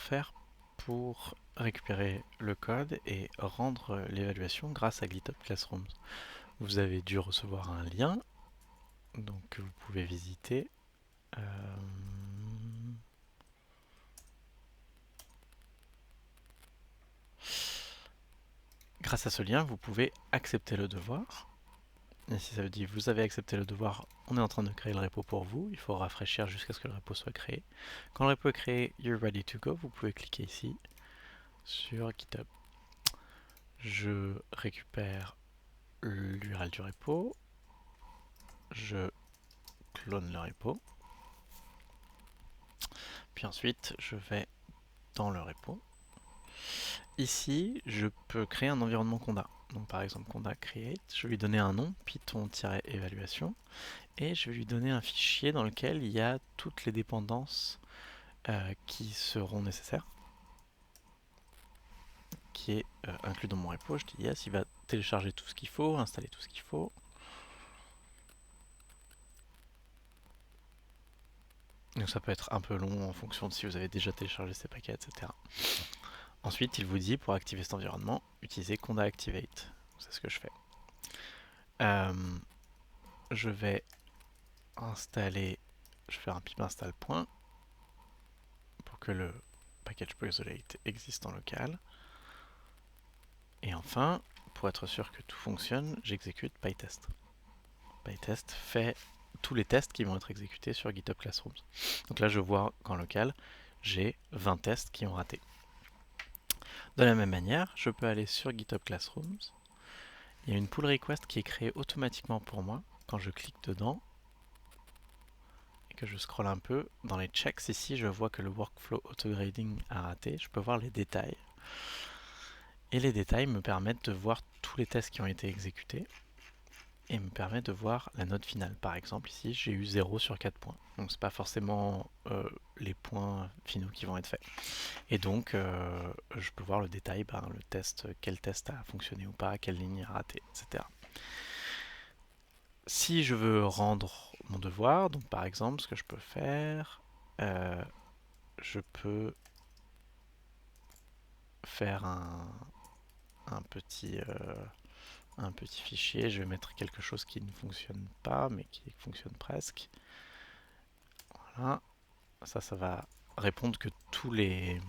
faire pour récupérer le code et rendre l'évaluation grâce à GitHub Classrooms. Vous avez dû recevoir un lien, donc vous pouvez visiter. Grâce à ce lien, vous pouvez accepter le devoir. Et si ça veut dire vous avez accepté le devoir, on est en train de créer le repo pour vous. Il faut rafraîchir jusqu'à ce que le repo soit créé. Quand le repo est créé, you're ready to go, vous pouvez cliquer ici sur GitHub. Je récupère l'URL du repo. Je clone le repo. Puis ensuite, je vais dans le repo. Ici, je peux créer un environnement Conda. Donc par exemple, Conda create, je vais lui donner un nom, python-évaluation, et je vais lui donner un fichier dans lequel il y a toutes les dépendances qui seront nécessaires, qui est inclus dans mon repo. Je dis yes, il va télécharger tout ce qu'il faut, installer tout ce qu'il faut. Donc ça peut être un peu long en fonction de si vous avez déjà téléchargé ces paquets, etc. Ensuite, il vous dit, pour activer cet environnement, utilisez Conda Activate. C'est ce que je fais. Je vais installer, je vais faire un pip install point pour que le package isolate existe en local. Et enfin, pour être sûr que tout fonctionne, j'exécute PyTest. PyTest fait tous les tests qui vont être exécutés sur GitHub Classrooms. Donc là, je vois qu'en local, j'ai 20 tests qui ont raté. De la même manière, je peux aller sur GitHub Classrooms. Il y a une pull request qui est créée automatiquement pour moi. Quand je clique dedans et que je scrolle un peu, dans les checks ici, je vois que le workflow autograding a raté. Je peux voir les détails. Et les détails me permettent de voir tous les tests qui ont été exécutés et me permettent de voir la note finale. Par exemple, ici, j'ai eu 0 sur 4 points. Donc, c'est pas forcément les points finaux qui vont être faits. Et donc, je peux voir le détail, le test, quel test a fonctionné ou pas, quelle ligne a raté, etc. Si je veux rendre mon devoir, donc par exemple, ce que je peux faire, je peux faire un petit fichier. Je vais mettre quelque chose qui ne fonctionne pas, mais qui fonctionne presque. Voilà. Ça va répondre que toutes les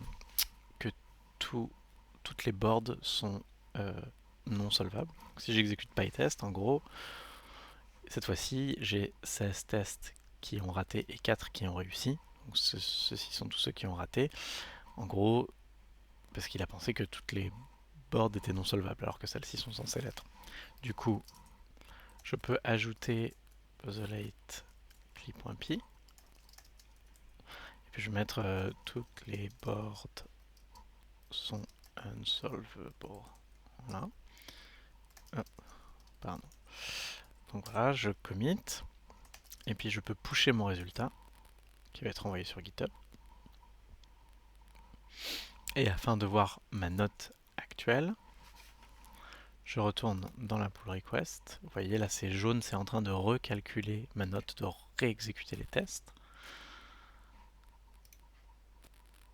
boards sont non solvables. Donc, si j'exécute PyTest, en gros, cette fois-ci, j'ai 16 tests qui ont raté et 4 qui ont réussi. Donc, ceux-ci sont tous ceux qui ont raté. En gros, parce qu'il a pensé que toutes les boards étaient non solvables, alors que celles-ci sont censées l'être. Du coup, je peux ajouter puzzleite pli.py. Et puis je vais mettre toutes les boards sont unsolvable. Voilà. Pardon. Donc voilà, je commit. Et puis je peux pusher mon résultat qui va être envoyé sur GitHub. Et afin de voir ma note actuelle, je retourne dans la pull request. Vous voyez là c'est jaune, c'est en train de recalculer ma note, de réexécuter les tests.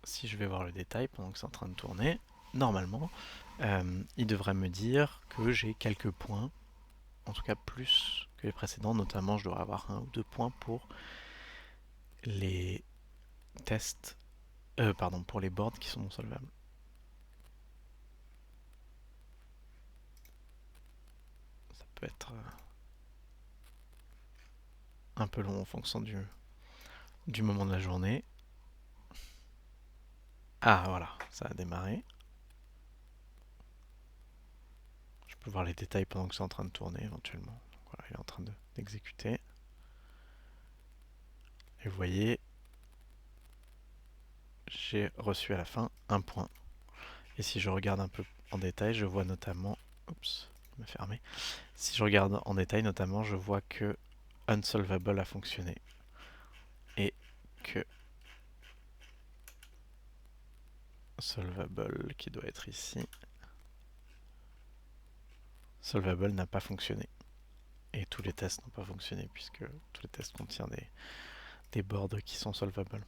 Si je vais voir le détail pendant que c'est en train de tourner, normalement, il devrait me dire que j'ai quelques points, en tout cas plus que les précédents, notamment je dois avoir 1 ou 2 points pour les tests, pour les boards qui sont non solvables. Ça peut être un peu long en fonction du moment de la journée. Ah voilà, ça a démarré. Je peux voir les détails pendant que c'est en train de tourner éventuellement. Donc voilà, il est en train d'exécuter. Et vous voyez, j'ai reçu à la fin 1 point. Et si je regarde un peu en détail, je vois notamment... Oups, je me fermer. Si je regarde en détail, notamment, je vois que Unsolvable a fonctionné. Et que Solvable, qui doit être ici, Solvable n'a pas fonctionné. Et tous les tests n'ont pas fonctionné, puisque tous les tests contiennent des boards qui sont solvables.